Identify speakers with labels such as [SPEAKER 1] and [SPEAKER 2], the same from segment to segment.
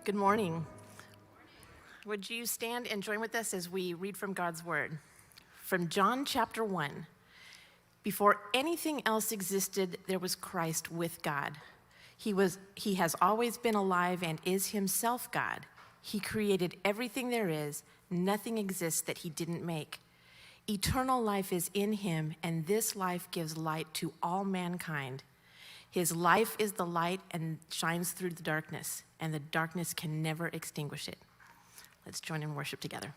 [SPEAKER 1] Good morning. Would you stand and join with us as we read from God's Word? From John chapter 1. Before anything else existed, there was Christ with God. He has always been alive and is himself God. He created everything there is. Nothing exists that he didn't make. Eternal life is in him, and this life gives light to all mankind. His life is the light and shines through the darkness, and the darkness can never extinguish it. Let's join in worship together.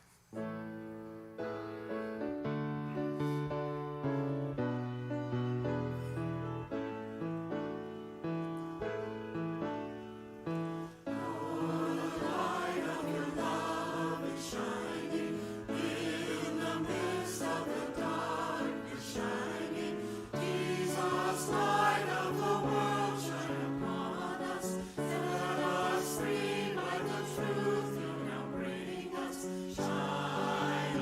[SPEAKER 2] Shine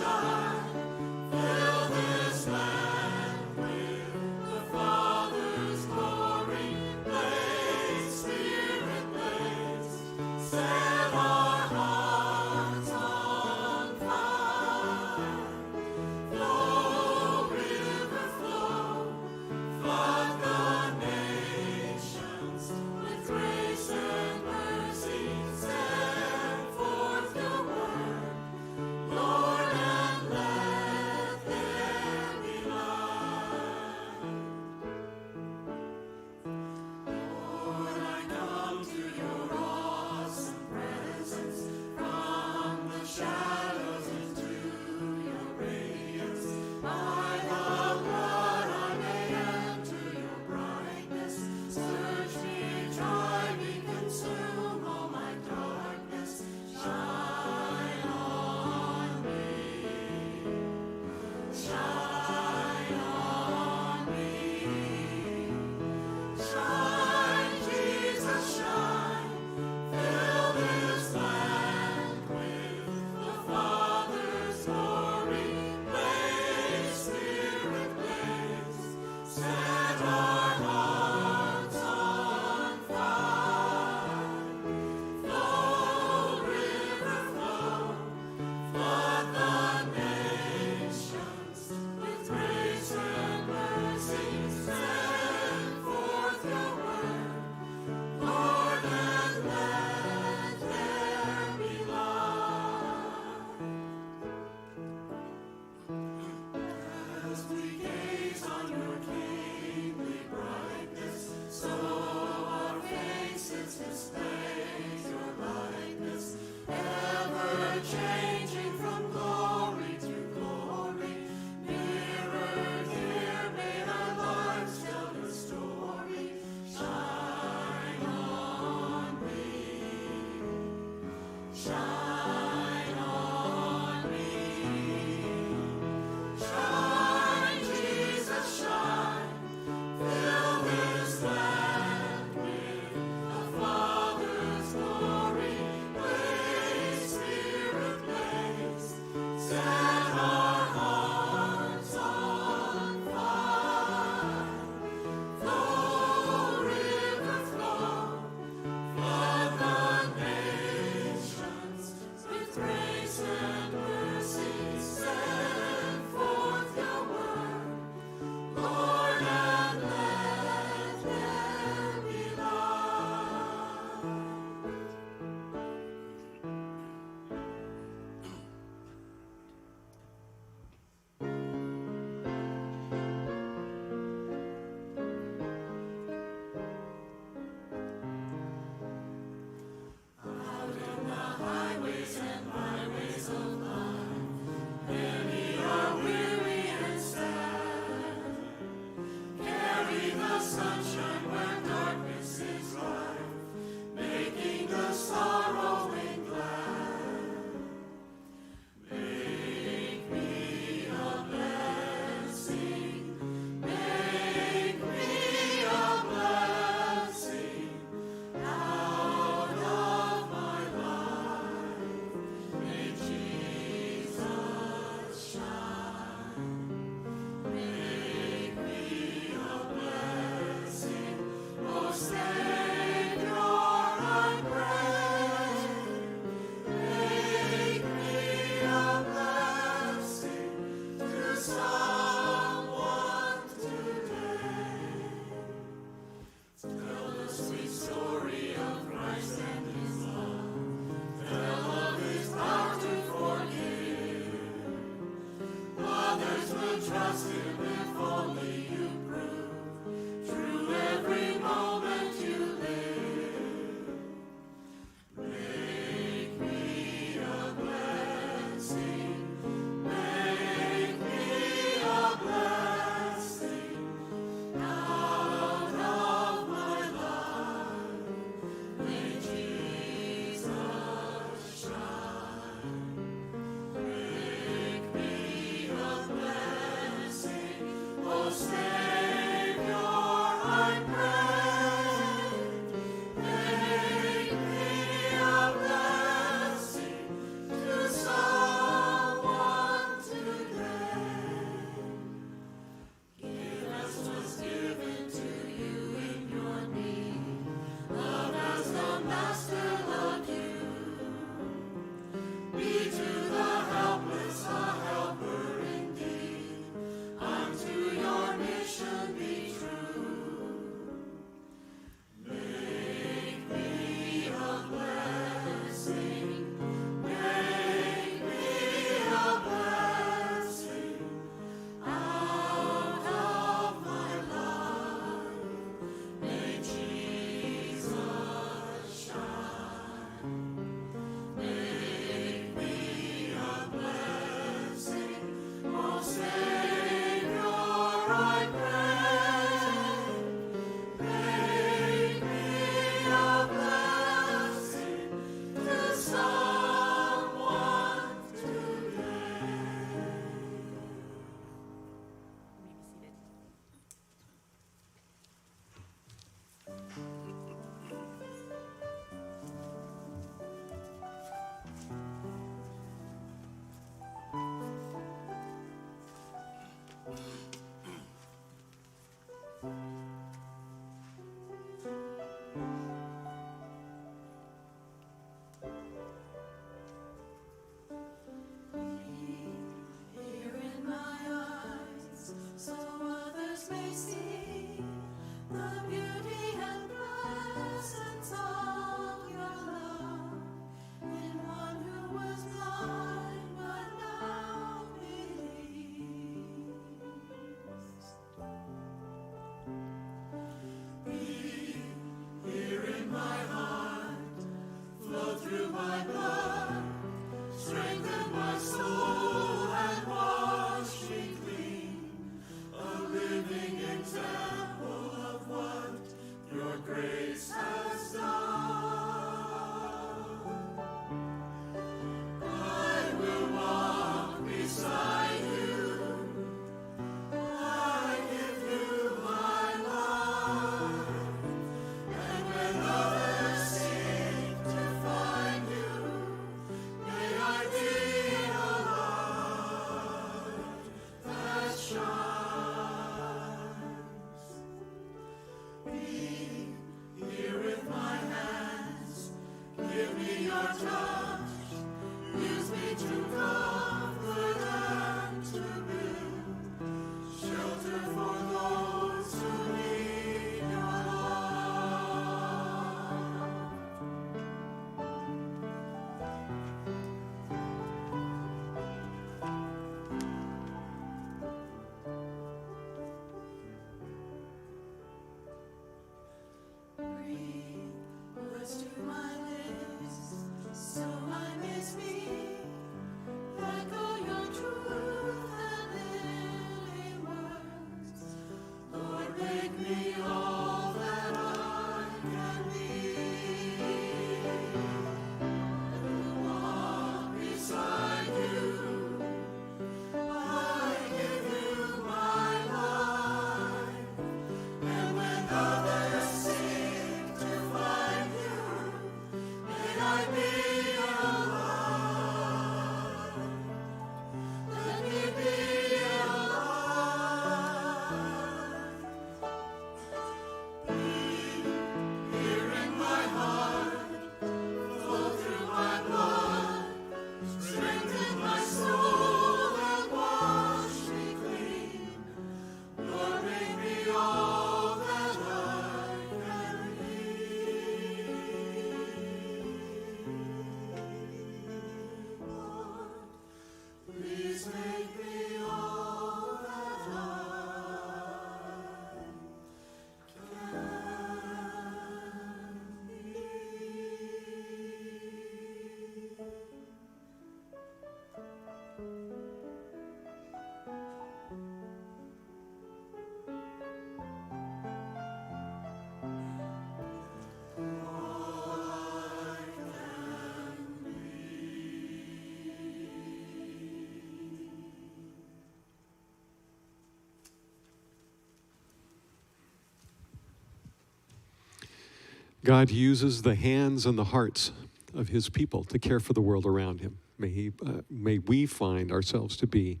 [SPEAKER 2] God uses the hands and the hearts of his people to care for the world around him. May we find ourselves to be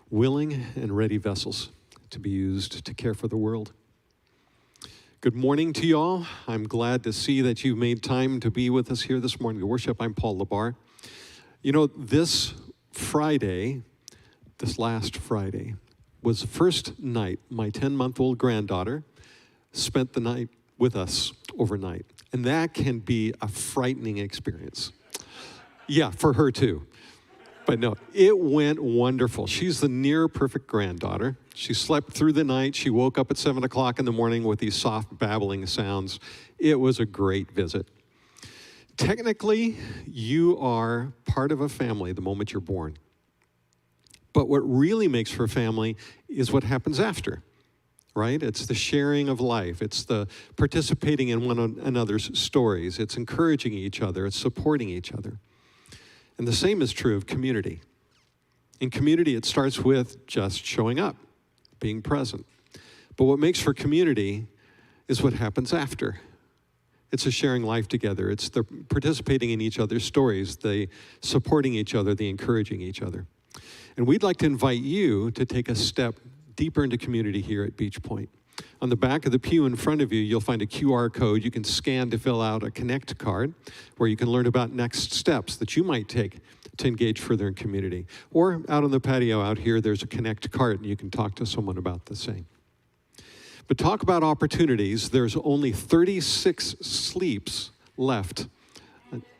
[SPEAKER 2] willing and ready vessels to be used to care for the world. Good morning to you all. I'm glad to see that you've made time to be with us here this morning to worship. I'm Paul Labar. You know, this last Friday, was the first night my 10-month-old granddaughter spent the night with us overnight. And that can be a frightening experience. Yeah, for her too. But no, it went wonderful. She's the near perfect granddaughter. She slept through the night. She woke up at 7 o'clock in the morning with these soft babbling sounds. It was a great visit. Technically, you are part of a family the moment you're born. But what really makes for a family is what happens after, right? It's the sharing of life. It's the participating in one another's stories. It's encouraging each other. It's supporting each other. And the same is true of community. In community, it starts with just showing up, being present. But what makes for community is what happens after. It's the sharing life together. It's the participating in each other's stories, the supporting each other, the encouraging each other. And we'd like to invite you to take a step deeper into community here at Beach Point. On the back of the pew in front of you, you'll find a QR code you can scan to fill out a Connect card where you can learn about next steps that you might take to engage further in community. Or out on the patio out here, there's a Connect cart and you can talk to someone about the same. But talk about opportunities. There's only 36 sleeps left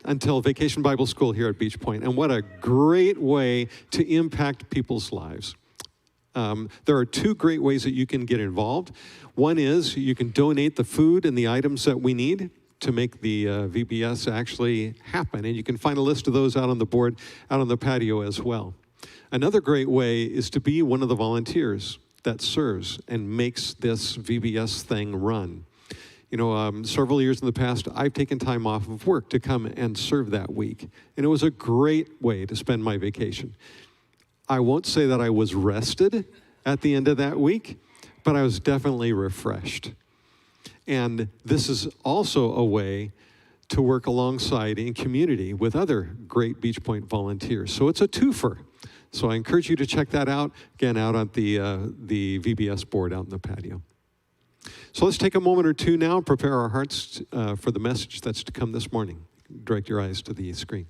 [SPEAKER 2] until Vacation Bible School here at Beach Point. And what a great way to impact people's lives. There are two great ways that you can get involved. One is you can donate the food and the items that we need to make the VBS actually happen. And you can find a list of those out on the board, out on the patio as well. Another great way is to be one of the volunteers that serves and makes this VBS thing run. You know, several years in the past, I've taken time off of work to come and serve that week. And it was a great way to spend my vacation. I won't say that I was rested at the end of that week, but I was definitely refreshed. And this is also a way to work alongside in community with other great Beach Point volunteers. So it's a twofer. So I encourage you to check that out, again, out at the VBS board out in the patio. So let's take a moment or two now and prepare our hearts for the message that's to come this morning. Direct your eyes to the screen.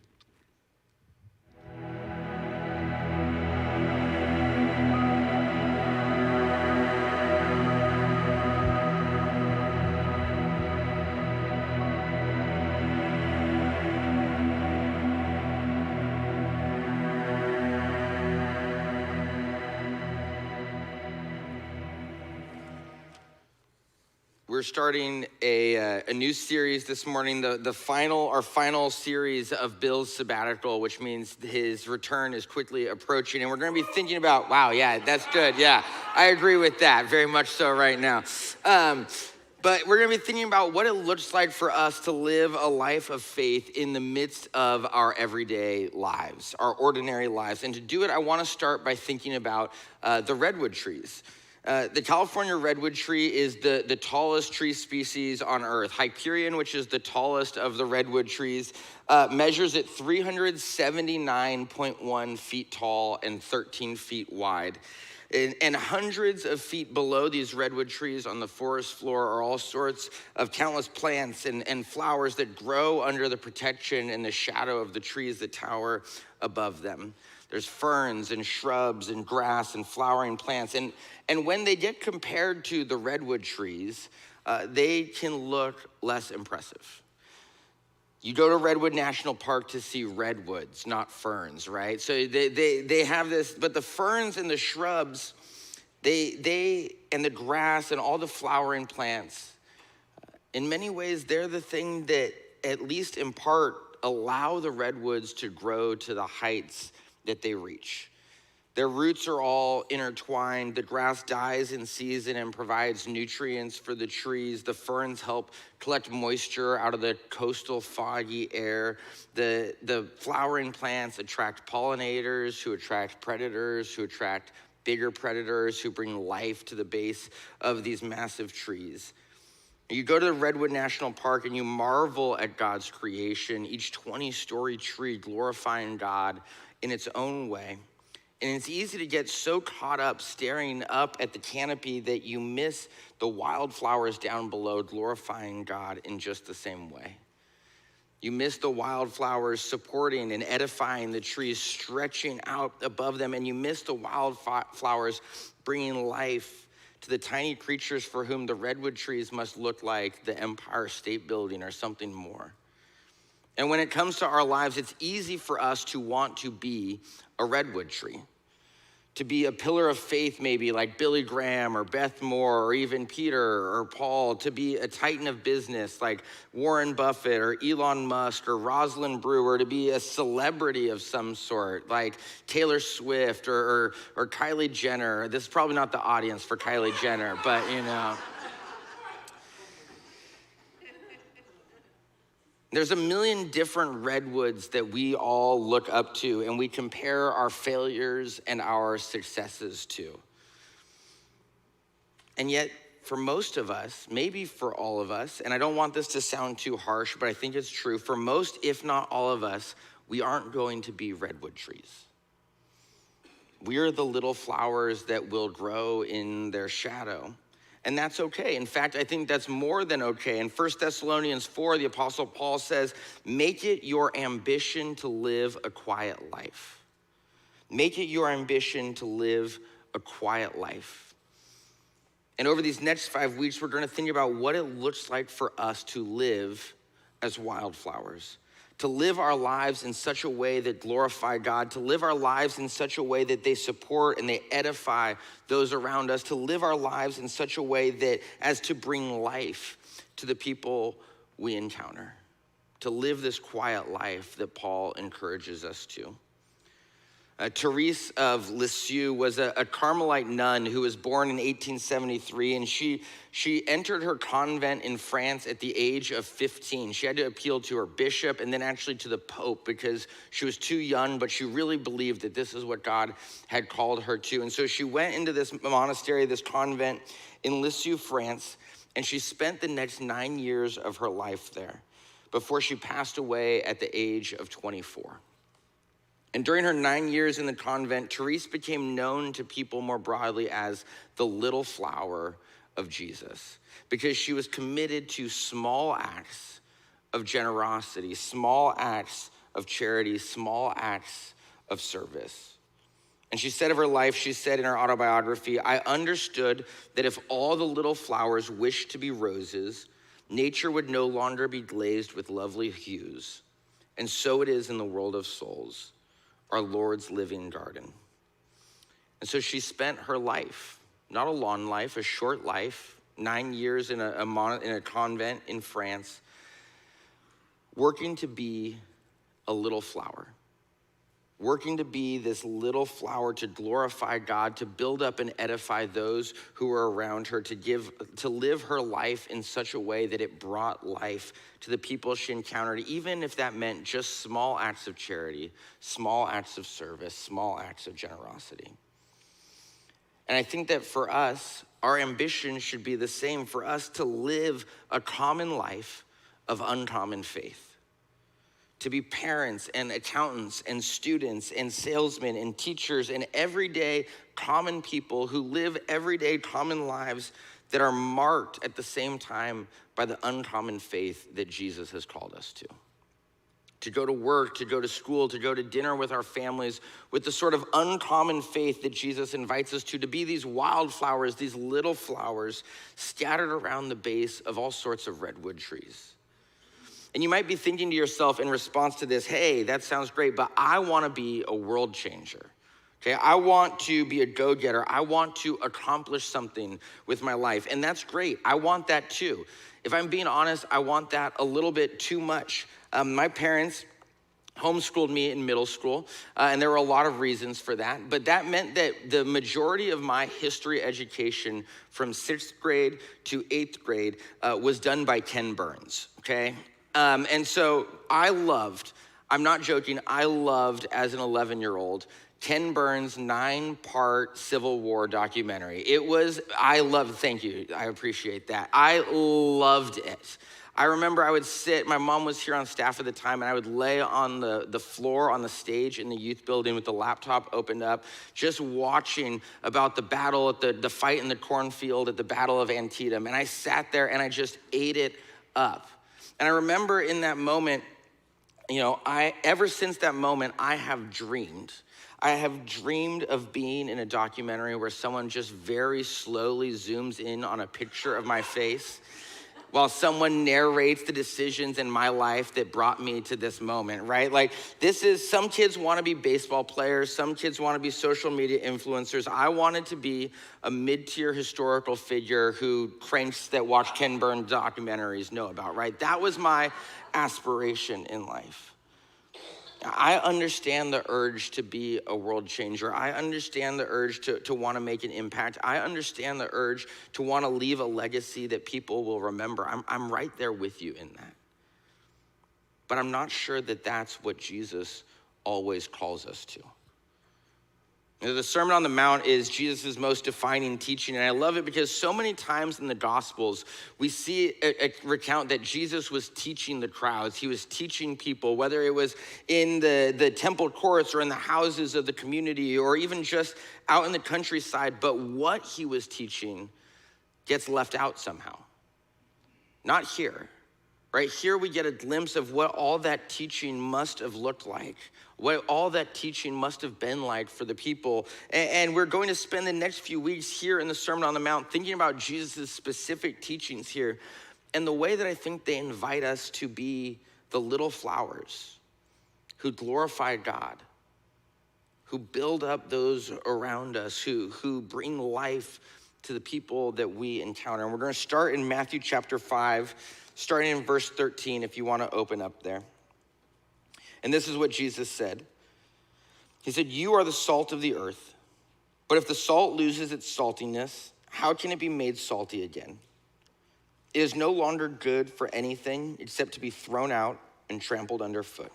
[SPEAKER 3] We're starting a new series this morning, our final series of Bill's sabbatical, which means his return is quickly approaching. And we're going to be thinking about, wow, yeah, that's good. Yeah, I agree with that very much so right now. But we're going to be thinking about what it looks like for us to live a life of faith in the midst of our everyday lives, our ordinary lives. And to do it, I want to start by thinking about the redwood trees. The California redwood tree is the tallest tree species on Earth. Hyperion, which is the tallest of the redwood trees, measures at 379.1 feet tall and 13 feet wide. And hundreds of feet below these redwood trees on the forest floor are all sorts of countless plants and flowers that grow under the protection and the shadow of the trees that tower above them. There's ferns and shrubs and grass and flowering plants. And when they get compared to the redwood trees, they can look less impressive. You go to Redwood National Park to see redwoods, not ferns, right? So they have this, but the ferns and the shrubs, they and the grass and all the flowering plants, in many ways, they're the thing that, at least in part, allow the redwoods to grow to the heights that they reach. Their roots are all intertwined. The grass dies in season and provides nutrients for the trees. The ferns help collect moisture out of the coastal foggy air. The flowering plants attract pollinators who attract predators, who attract bigger predators, who bring life to the base of these massive trees. You go to the Redwood National Park and you marvel at God's creation, each 20-story tree glorifying God in its own way. And it's easy to get so caught up staring up at the canopy that you miss the wildflowers down below glorifying God in just the same way. You miss the wildflowers supporting and edifying the trees stretching out above them, and you miss the wildflowers bringing life to the tiny creatures for whom the redwood trees must look like the Empire State Building or something more. And when it comes to our lives, it's easy for us to want to be a redwood tree, to be a pillar of faith maybe like Billy Graham or Beth Moore or even Peter or Paul, to be a titan of business like Warren Buffett or Elon Musk or Rosalind Brewer, to be a celebrity of some sort like Taylor Swift or Kylie Jenner. This is probably not the audience for Kylie Jenner, but you know. There's a million different redwoods that we all look up to and we compare our failures and our successes to. And yet, for most of us, maybe for all of us, and I don't want this to sound too harsh, but I think it's true, for most, if not all of us, we aren't going to be redwood trees. We are the little flowers that will grow in their shadow. And that's okay. In fact, I think that's more than okay. In 1 Thessalonians 4, the Apostle Paul says, make it your ambition to live a quiet life. Make it your ambition to live a quiet life. And over these next 5 weeks, we're going to think about what it looks like for us to live as wildflowers, to live our lives in such a way that glorify God, to live our lives in such a way that they support and they edify those around us, to live our lives in such a way that as to bring life to the people we encounter, to live this quiet life that Paul encourages us to. Therese of Lisieux was a Carmelite nun who was born in 1873, and she entered her convent in France at the age of 15. She had to appeal to her bishop and then actually to the Pope because she was too young, but she really believed that this is what God had called her to. And so she went into this monastery, this convent in Lisieux, France, and she spent the next 9 years of her life there before she passed away at the age of 24. And during her 9 years in the convent, Therese became known to people more broadly as the little flower of Jesus, because she was committed to small acts of generosity, small acts of charity, small acts of service. And she said of her life, she said in her autobiography, I understood that if all the little flowers wished to be roses, nature would no longer be glazed with lovely hues. And so it is in the world of souls, our Lord's living garden. And so she spent her life, not a long life, a short life, 9 years in a convent in France, working to be a little flower, working to be this little flower to glorify God, to build up and edify those who were around her, to live her life in such a way that it brought life to the people she encountered, even if that meant just small acts of charity, small acts of service, small acts of generosity. And I think that for us, our ambition should be the same, for us to live a common life of uncommon faith. To be parents and accountants and students and salesmen and teachers and everyday common people who live everyday common lives that are marked at the same time by the uncommon faith that Jesus has called us to. To go to work, to go to school, to go to dinner with our families with the sort of uncommon faith that Jesus invites us to be these wildflowers, these little flowers scattered around the base of all sorts of redwood trees. And you might be thinking to yourself in response to this, hey, that sounds great, but I want to be a world changer. Okay, I want to be a go-getter. I want to accomplish something with my life. And that's great. I want that too. If I'm being honest, I want that a little bit too much. My parents homeschooled me in middle school, and there were a lot of reasons for that. But that meant that the majority of my history education from 6th grade to 8th grade was done by Ken Burns, okay? And so I'm not joking, I loved as an 11-year-old Ken Burns' 9-part Civil War documentary. Thank you, I appreciate that. I loved it. I remember I would sit, my mom was here on staff at the time, and I would lay on the floor on the stage in the youth building with the laptop opened up, just watching about the battle the fight in the cornfield at the Battle of Antietam. And I sat there and I just ate it up. And I remember in that moment, ever since that moment, I have dreamed of being in a documentary where someone just very slowly zooms in on a picture of my face while someone narrates the decisions in my life that brought me to this moment, right? Like, some kids want to be baseball players, some kids want to be social media influencers. I wanted to be a mid-tier historical figure who cranks that watch Ken Burns documentaries know about, right? That was my aspiration in life. I understand the urge to be a world changer. I understand the urge to want to make an impact. I understand the urge to want to leave a legacy that people will remember. I'm right there with you in that. But I'm not sure that that's what Jesus always calls us to. The Sermon on the Mount is Jesus' most defining teaching, and I love it because so many times in the Gospels, we see a recount that Jesus was teaching the crowds. He was teaching people, whether it was in the temple courts or in the houses of the community or even just out in the countryside, but what he was teaching gets left out somehow. Not here. Right here we get a glimpse of what all that teaching must have looked like, what all that teaching must have been like for the people. And we're going to spend the next few weeks here in the Sermon on the Mount thinking about Jesus' specific teachings here and the way that I think they invite us to be the little flowers who glorify God, who build up those around us, who bring life to the people that we encounter. And we're going to start in Matthew chapter 5, starting in verse 13, if you want to open up there. And this is what Jesus said. He said, "You are the salt of the earth, but if the salt loses its saltiness, how can it be made salty again? It is no longer good for anything except to be thrown out and trampled underfoot.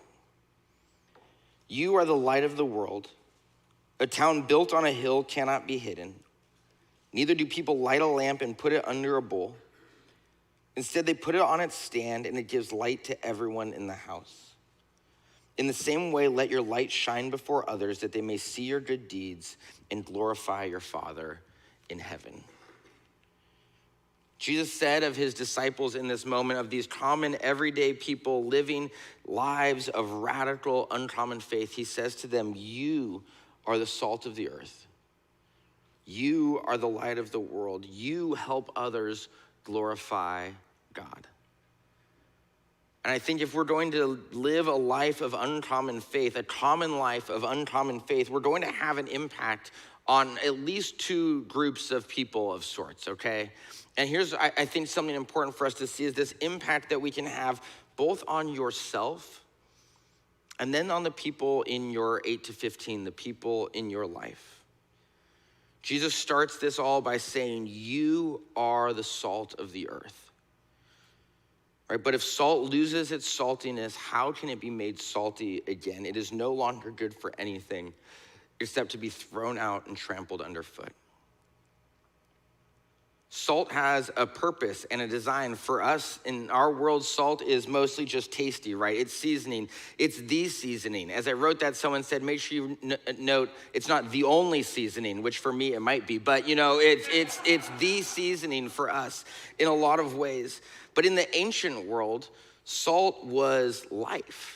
[SPEAKER 3] You are the light of the world. A town built on a hill cannot be hidden. Neither do people light a lamp and put it under a bowl. Instead, they put it on its stand, and it gives light to everyone in the house. In the same way, let your light shine before others, that they may see your good deeds and glorify your Father in heaven." Jesus said of his disciples in this moment, of these common, everyday people living lives of radical, uncommon faith, he says to them, "You are the salt of the earth. You are the light of the world. You help others glorify God." And I think if we're going to live a life of uncommon faith, a common life of uncommon faith, we're going to have an impact on at least two groups of people of sorts, okay? And here's, I think, something important for us to see is this impact that we can have both on yourself and then on the people in your 8 to 15, the people in your life. Jesus starts this all by saying, "You are the salt of the earth." Right? But if salt loses its saltiness, how can it be made salty again? It is no longer good for anything except to be thrown out and trampled underfoot. Salt has a purpose and a design. For us, in our world, salt is mostly just tasty, right? It's seasoning. It's the seasoning. As I wrote that, someone said, make sure you note it's not the only seasoning, which for me it might be, but it's the seasoning for us in a lot of ways. But in the ancient world, salt was life.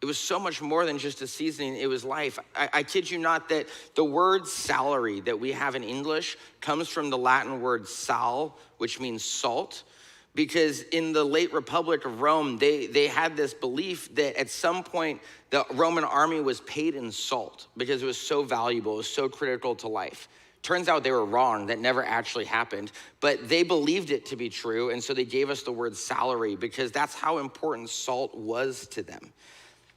[SPEAKER 3] It was so much more than just a seasoning, it was life. I kid you not that the word salary that we have in English comes from the Latin word sal, which means salt, because in the late Republic of Rome, they had this belief that at some point the Roman army was paid in salt because it was so valuable, it was so critical to life. Turns out they were wrong, that never actually happened, but they believed it to be true, and so they gave us the word salary because that's how important salt was to them.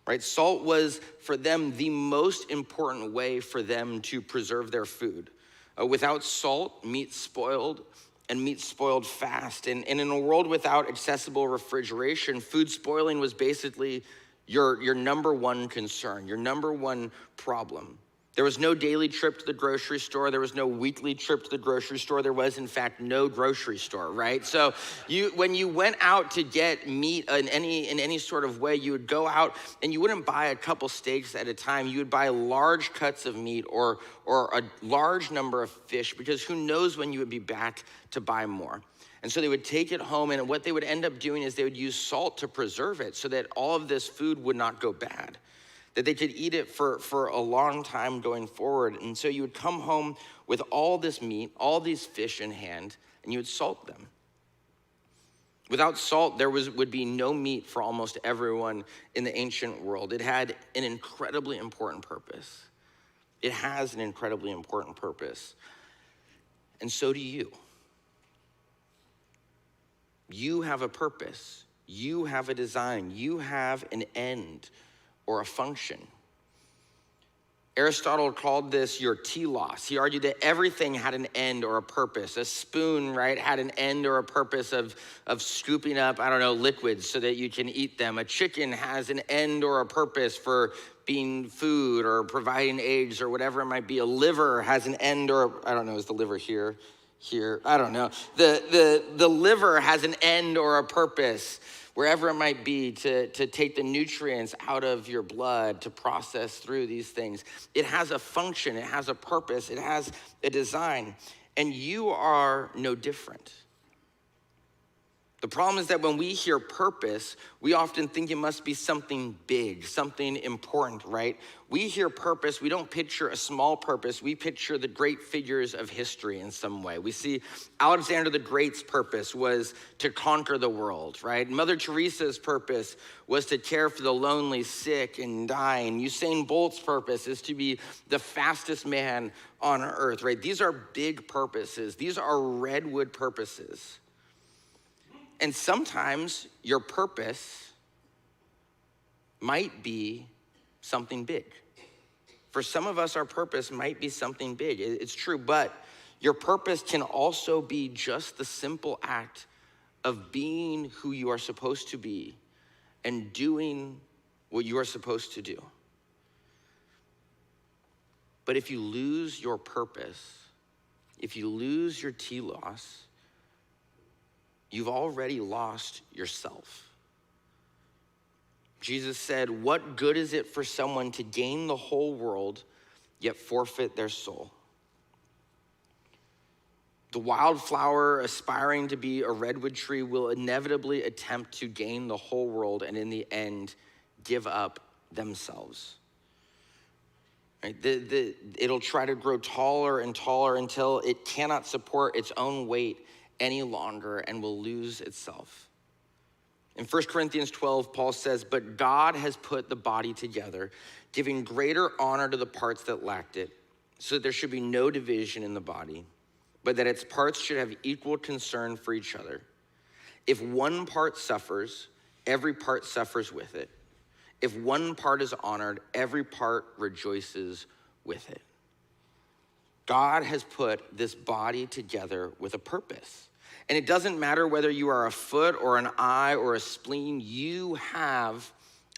[SPEAKER 3] Right? Salt was, for them, the most important way for them to preserve their food. Without salt, meat spoiled, and meat spoiled fast. And in a world without accessible refrigeration, food spoiling was basically your number one concern, your number one problem. There was no daily trip to the grocery store. There was no weekly trip to the grocery store. There was, in fact, no grocery store, right? So when you went out to get meat in any sort of way, you would go out and you wouldn't buy a couple steaks at a time. You would buy large cuts of meat or a large number of fish, because who knows when you would be back to buy more. And so they would take it home, and what they would end up doing is they would use salt to preserve it so that all of this food would not go bad, that they could eat it for a long time going forward. And so you would come home with all this meat, all these fish in hand, and you would salt them. Without salt, there would be no meat for almost everyone in the ancient world. It had an incredibly important purpose. It has an incredibly important purpose. And so do you. You have a purpose. You have a design. You have an end or a function. Aristotle called this your telos. He argued that everything had an end or a purpose. A spoon, right, had an end or a purpose of scooping up, liquids so that you can eat them. A chicken has an end or a purpose for being food or providing eggs or whatever it might be. A liver has an end or, is the liver here? I don't know. The liver has an end or a purpose, wherever it might be, to take the nutrients out of your blood, to process through these things. It has a function, it has a purpose, it has a design, and you are no different. The problem is that when we hear purpose, we often think it must be something big, something important, right? We hear purpose, we don't picture a small purpose, we picture the great figures of history in some way. We see Alexander the Great's purpose was to conquer the world, right? Mother Teresa's purpose was to care for the lonely, sick, and dying. Usain Bolt's purpose is to be the fastest man on earth, right? These are big purposes. These are redwood purposes. And sometimes your purpose might be something big. For some of us, our purpose might be something big. It's true, but your purpose can also be just the simple act of being who you are supposed to be and doing what you are supposed to do. But if you lose your purpose, if you lose your telos, you've already lost yourself. Jesus said, "What good is it for someone to gain the whole world, yet forfeit their soul?" The wildflower aspiring to be a redwood tree will inevitably attempt to gain the whole world and in the end give up themselves. Right? It'll try to grow taller and taller until it cannot support its own weight any longer and will lose itself. In 1 Corinthians 12, Paul says, "But God has put the body together, giving greater honor to the parts that lacked it, so that there should be no division in the body, but that its parts should have equal concern for each other. If one part suffers, every part suffers with it. If one part is honored, every part rejoices with it." God has put this body together with a purpose. And it doesn't matter whether you are a foot or an eye or a spleen, you have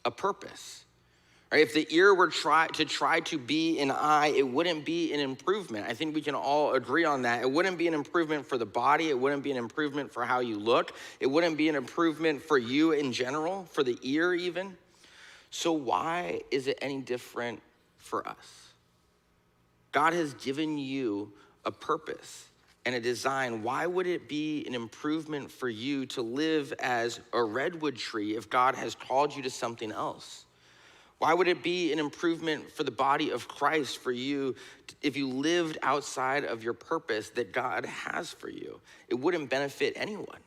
[SPEAKER 3] a purpose. Right? If the ear were to try to be an eye, it wouldn't be an improvement. I think we can all agree on that. It wouldn't be an improvement for the body. It wouldn't be an improvement for how you look. It wouldn't be an improvement for you in general, for the ear even. So why is it any different for us? God has given you a purpose and a design. Why would it be an improvement for you to live as a redwood tree if God has called you to something else? Why would it be an improvement for the body of Christ for you if you lived outside of your purpose that God has for you? It wouldn't benefit anyone.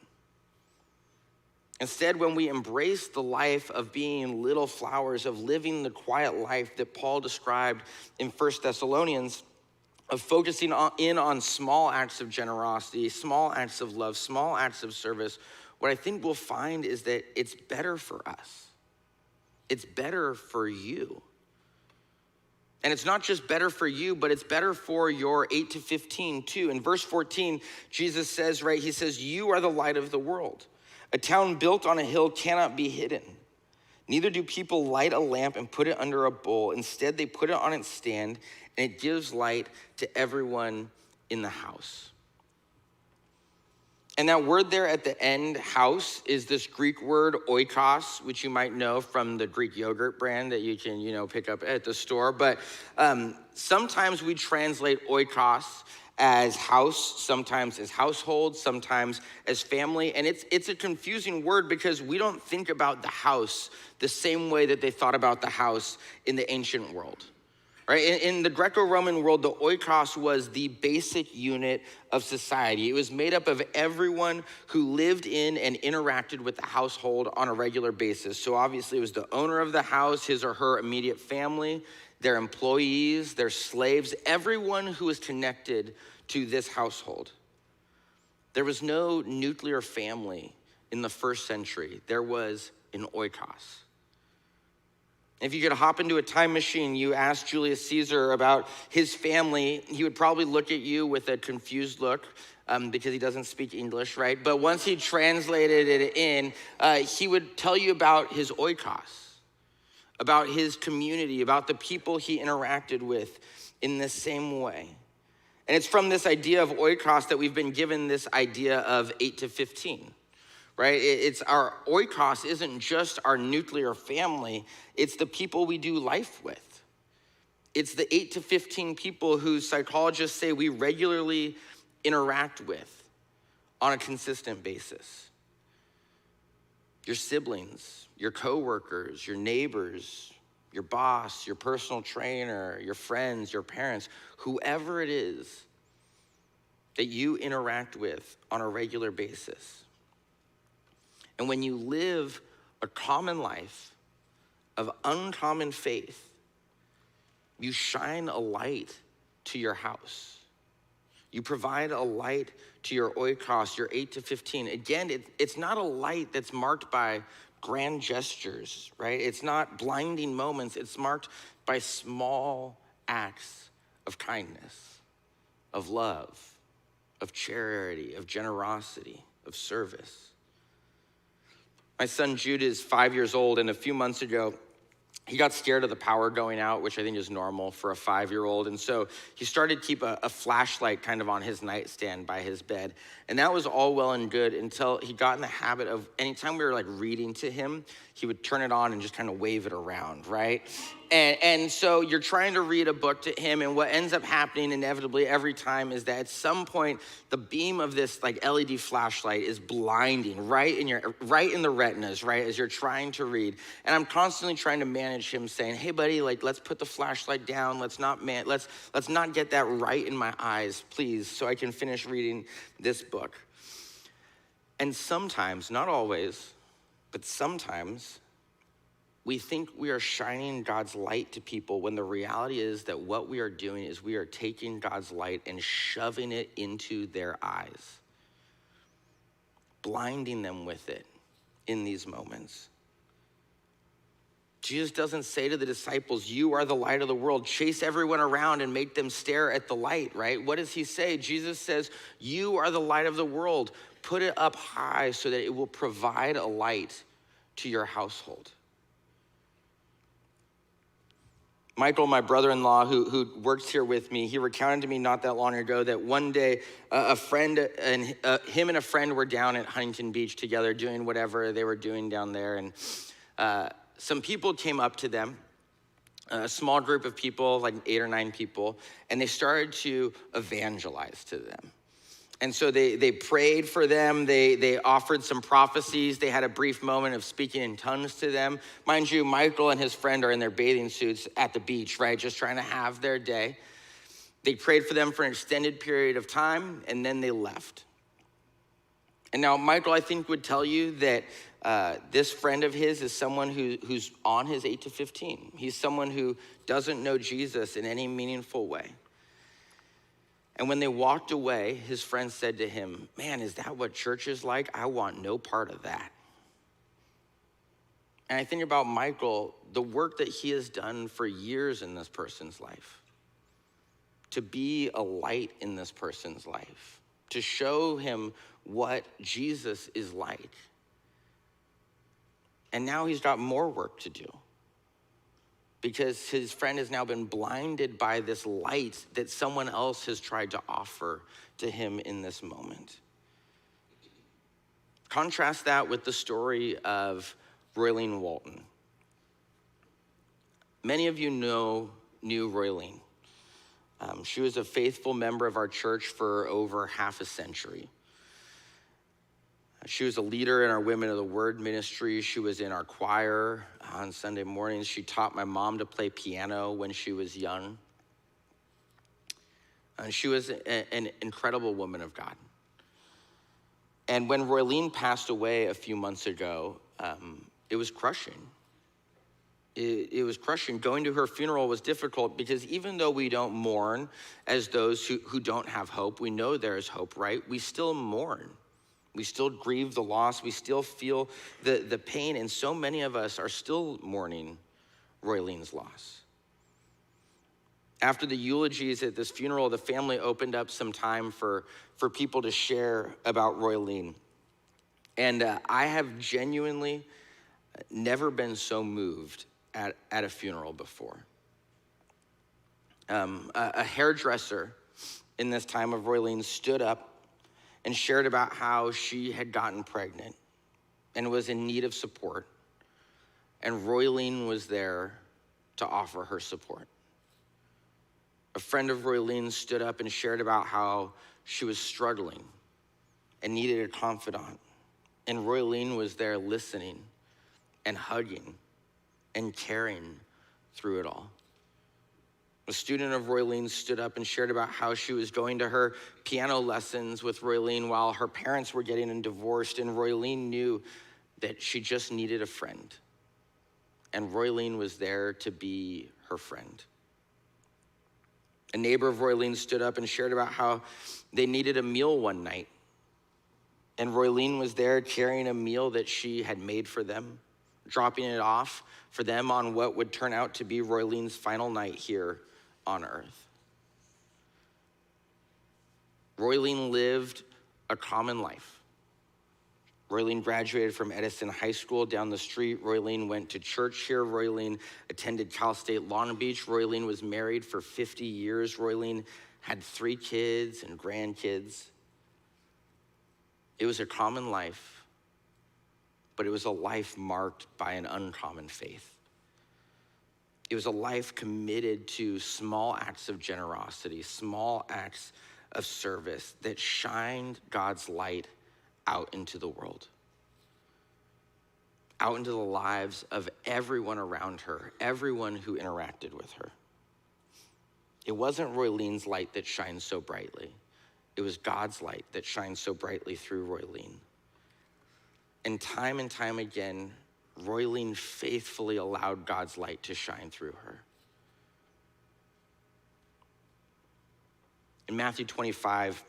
[SPEAKER 3] Instead, when we embrace the life of being little flowers, of living the quiet life that Paul described in 1 Thessalonians, of focusing on small acts of generosity, small acts of love, small acts of service, what I think we'll find is that it's better for us. It's better for you. And it's not just better for you, but it's better for your 8 to 15 too. In verse 14, Jesus says, right, he says, "You are the light of the world. A town built on a hill cannot be hidden. Neither do people light a lamp and put it under a bowl. Instead, they put it on its stand, and it gives light to everyone in the house. And that word there at the end, house, is this Greek word oikos, which you might know from the Greek yogurt brand that you can, pick up at the store. But sometimes we translate oikos as house, sometimes as household, sometimes as family. And it's a confusing word because we don't think about the house the same way that they thought about the house in the ancient world. Right? In the Greco-Roman world, the oikos was the basic unit of society. It was made up of everyone who lived in and interacted with the household on a regular basis. So obviously it was the owner of the house, his or her immediate family, their employees, their slaves, everyone who was connected to this household. There was no nuclear family in the first century. There was an oikos. If you could hop into a time machine, you asked Julius Caesar about his family, he would probably look at you with a confused look because he doesn't speak English, right? But once he translated it in, he would tell you about his oikos, about his community, about the people he interacted with in the same way. And it's from this idea of oikos that we've been given this idea of 8 to 15. Right? It's our oikos isn't just our nuclear family, it's the people we do life with. It's the 8 to 15 people who psychologists say we regularly interact with on a consistent basis. Your siblings, your coworkers, your neighbors, your boss, your personal trainer, your friends, your parents, whoever it is that you interact with on a regular basis. And when you live a common life of uncommon faith, you shine a light to your house. You provide a light to your oikos, your 8 to 15. Again, it's not a light that's marked by grand gestures, right? It's not blinding moments. It's marked by small acts of kindness, of love, of charity, of generosity, of service. My son Jude is 5 years old, and a few months ago, he got scared of the power going out, which I think is normal for a 5-year-old. And so he started to keep a flashlight kind of on his nightstand by his bed. And that was all well and good until he got in the habit of anytime we were like reading to him, he would turn it on and just kind of wave it around, right? And so you're trying to read a book to him, and what ends up happening inevitably every time is that at some point, the beam of this like LED flashlight is blinding right in the retinas, right, as you're trying to read. And I'm constantly trying to manage him saying, hey buddy, like let's put the flashlight down, let's not get that right in my eyes, please, so I can finish reading this book. And sometimes, not always, but sometimes, we think we are shining God's light to people when the reality is that what we are doing is we are taking God's light and shoving it into their eyes, blinding them with it in these moments. Jesus doesn't say to the disciples, you are the light of the world. Chase everyone around and make them stare at the light, right? What does he say? Jesus says, you are the light of the world. Put it up high so that it will provide a light to your household. Michael, my brother-in-law, who works here with me, he recounted to me not that long ago that one day a friend and him and a friend were down at Huntington Beach together doing whatever they were doing down there. And some people came up to them, a small group of people, like 8 or 9 people, and they started to evangelize to them. And so they prayed for them. They offered some prophecies. They had a brief moment of speaking in tongues to them. Mind you, Michael and his friend are in their bathing suits at the beach, right? Just trying to have their day. They prayed for them for an extended period of time, and then they left. And now Michael, I think, would tell you that this friend of his is someone who's on his 8 to 15. He's someone who doesn't know Jesus in any meaningful way. And when they walked away, his friend said to him, man, is that what church is like? I want no part of that. And I think about Michael, the work that he has done for years in this person's life, to be a light in this person's life, to show him what Jesus is like. And now he's got more work to do because his friend has now been blinded by this light that someone else has tried to offer to him in this moment. Contrast that with the story of Roylene Walton. Many of you knew Roylene. She was a faithful member of our church for over half a century. She was a leader in our Women of the Word ministry. She was in our choir on Sunday mornings. She taught my mom to play piano when she was young. And she was an incredible woman of God. And when Roylene passed away a few months ago, it was crushing. It was crushing. Going to her funeral was difficult because even though we don't mourn as those who don't have hope, we know there is hope, right? We still mourn. We still grieve the loss. We still feel the pain. And so many of us are still mourning Roylene's loss. After the eulogies at this funeral, the family opened up some time for people to share about Roylene. And I have genuinely never been so moved at a funeral before. A hairdresser in this time of Roylene stood up and shared about how she had gotten pregnant and was in need of support. And Roylene was there to offer her support. A friend of Roylene stood up and shared about how she was struggling and needed a confidant. And Roylene was there listening and hugging and caring through it all. A student of Roylene stood up and shared about how she was going to her piano lessons with Roylene while her parents were getting divorced, and Roylene knew that she just needed a friend. And Roylene was there to be her friend. A neighbor of Roylene stood up and shared about how they needed a meal one night. And Roylene was there carrying a meal that she had made for them, dropping it off for them on what would turn out to be Roylene's final night here on earth. Roylene lived a common life. Roylene graduated from Edison High School down the street. Roylene went to church here. Roylene attended Cal State Long Beach. Roylene was married for 50 years. Roylene had 3 kids and grandkids. It was a common life, but it was a life marked by an uncommon faith. It was a life committed to small acts of generosity, small acts of service that shined God's light out into the world, out into the lives of everyone around her, everyone who interacted with her. It wasn't Roylene's light that shined so brightly. It was God's light that shined so brightly through Roylene. And time again, Roylene faithfully allowed God's light to shine through her. In Matthew 25,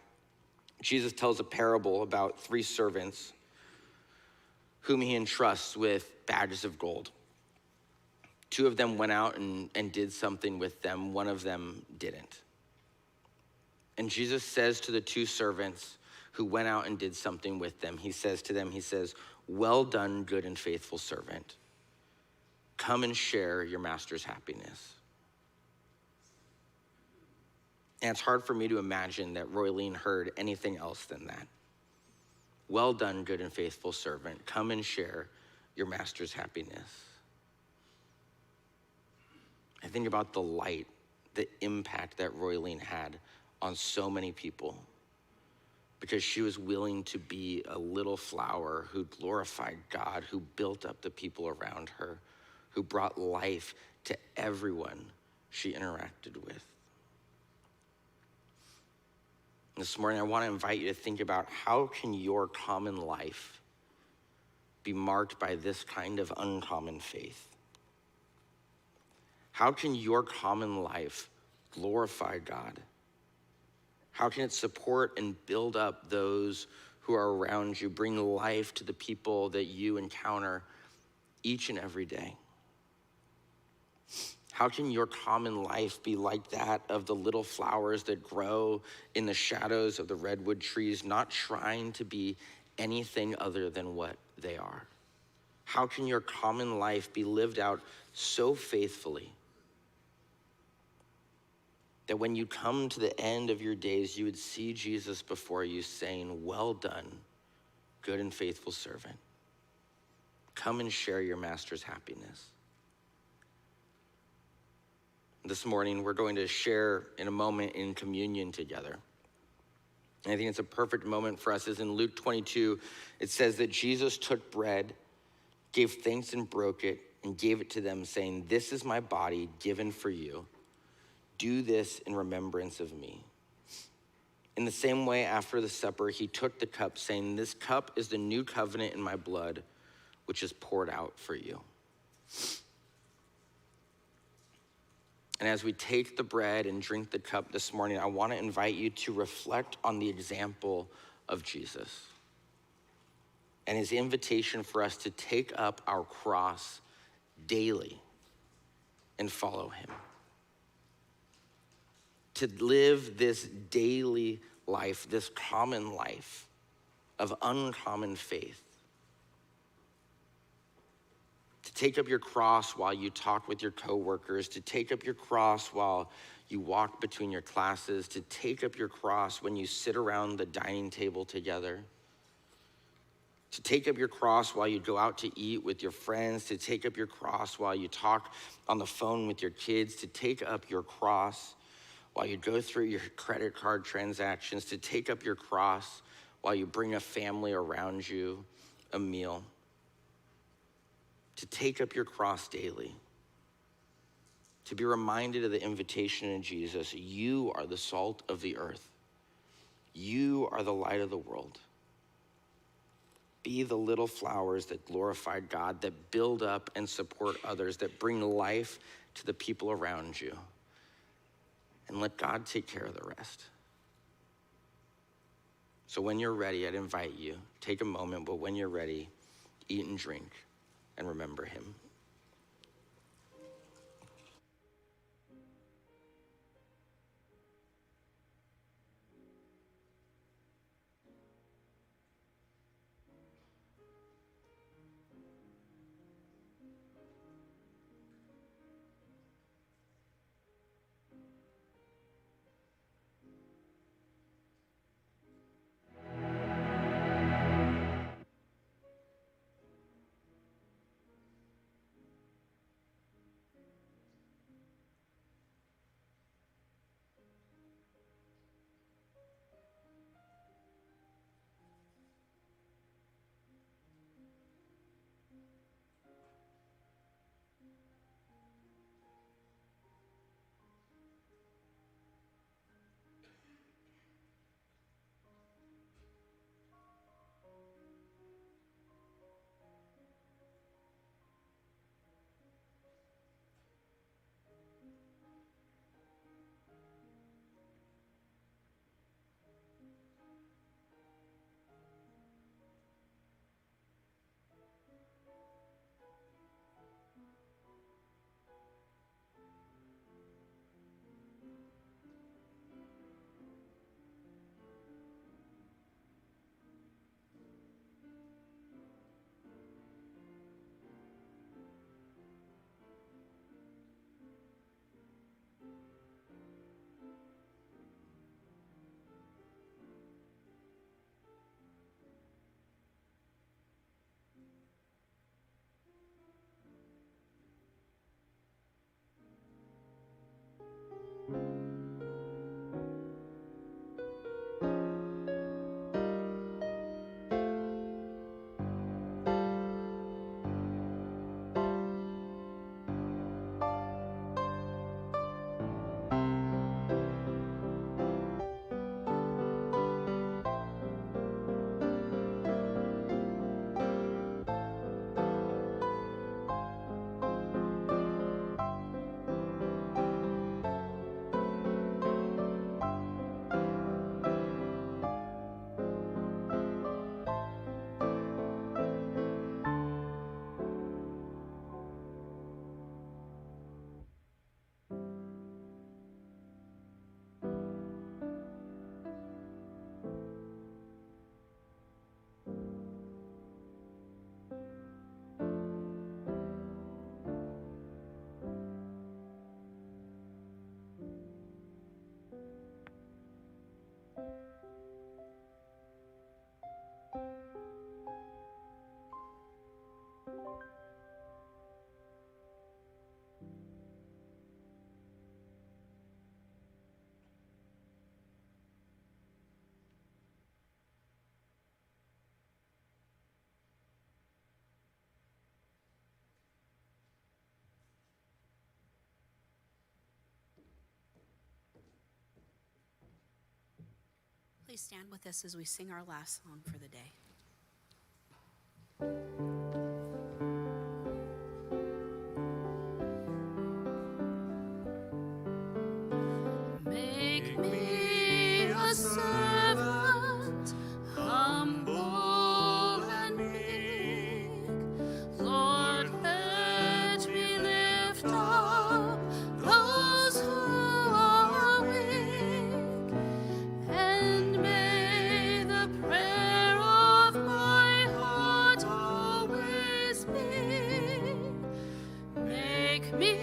[SPEAKER 3] Jesus tells a parable about 3 servants whom he entrusts with bags of gold. 2 of them went out and did something with them. 1 of them didn't. And Jesus says to the 2 servants who went out and did something with them, he says to them, "Well done, good and faithful servant. Come and share your master's happiness." And it's hard for me to imagine that Roylene heard anything else than that. Well done, good and faithful servant. Come and share your master's happiness. I think about the light, the impact that Roylene had on so many people, because she was willing to be a little flower who glorified God, who built up the people around her, who brought life to everyone she interacted with. This morning, I want to invite you to think about how can your common life be marked by this kind of uncommon faith? How can your common life glorify God? How can it support and build up those who are around you, bring life to the people that you encounter each and every day? How can your common life be like that of the little flowers that grow in the shadows of the redwood trees, not trying to be anything other than what they are? How can your common life be lived out so faithfully that when you come to the end of your days, you would see Jesus before you saying, "Well done, good and faithful servant. Come and share your master's happiness." This morning, we're going to share in a moment in communion together. And I think it's a perfect moment for us. As in Luke 22, it says that Jesus took bread, gave thanks and broke it, and gave it to them, saying, "This is my body given for you. Do this in remembrance of me." In the same way, after the supper, he took the cup, saying, "This cup is the new covenant in my blood, which is poured out for you." And as we take the bread and drink the cup this morning, I want to invite you to reflect on the example of Jesus and his invitation for us to take up our cross daily and follow him. To live this daily life, this common life of uncommon faith. To take up your cross while you talk with your coworkers, to take up your cross while you walk between your classes, to take up your cross when you sit around the dining table together, to take up your cross while you go out to eat with your friends, to take up your cross while you talk on the phone with your kids, to take up your cross while you go through your credit card transactions, to take up your cross while you bring a family around you a meal. To take up your cross daily, to be reminded of the invitation in Jesus. You are the salt of the earth. You are the light of the world. Be the little flowers that glorify God, that build up and support others, that bring life to the people around you. And let God take care of the rest. So when you're ready, I'd invite you, take a moment, but when you're ready, eat and drink and remember him.
[SPEAKER 4] please stand with us as we sing our last song for the day? Make me a servant, humble and meek. Lord, let me lift up those who are weak, and may the prayer of my heart always be, make me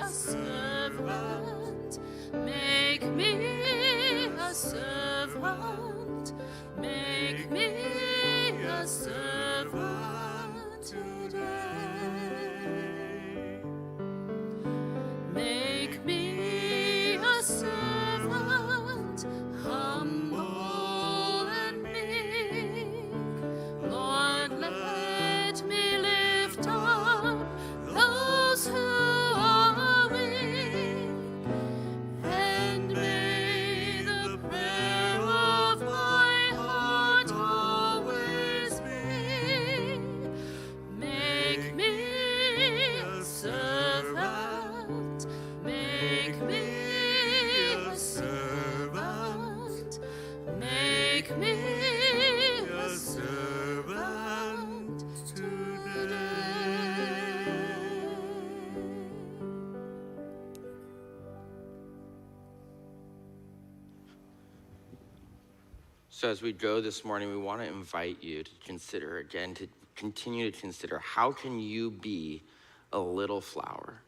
[SPEAKER 4] a servant, make me a servant, make me a servant today. Make me a servant, humble and meek. Lord, let me lift up those who are weak, and may the prayer of my heart always be, make me a servant, make me a servant, make me a servant today.
[SPEAKER 3] So as we go this morning, we want to invite you to consider again, to continue to consider, how can you be a little flower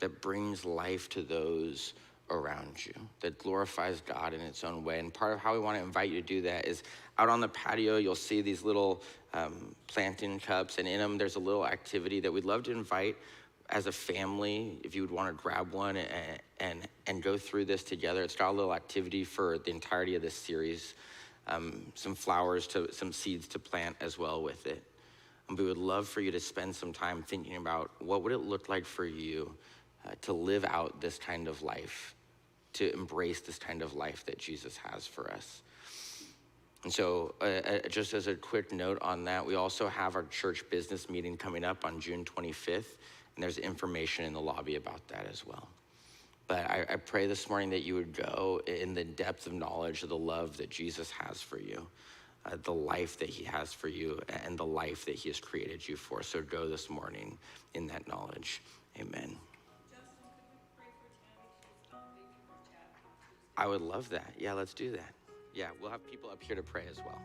[SPEAKER 3] that brings life to those around you, that glorifies God in its own way? And part of how we want to invite you to do that is out on the patio, you'll see these little planting cups, and in them there's a little activity that we'd love to invite as a family, if you would want to grab one and go through this together. It's got a little activity for the entirety of this series, some flowers, some seeds to plant as well with it. And we would love for you to spend some time thinking about what would it look like for you to live out this kind of life, to embrace this kind of life that Jesus has for us. And so just as a quick note on that, we also have our church business meeting coming up on June 25th, and there's information in the lobby about that as well. But I pray this morning that you would go in the depth of knowledge of the love that Jesus has for you, the life that he has for you, and the life that he has created you for. So go this morning in that knowledge. Amen. I would love that. Yeah, let's do that. Yeah, we'll have people up here to pray as well.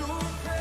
[SPEAKER 5] your presence.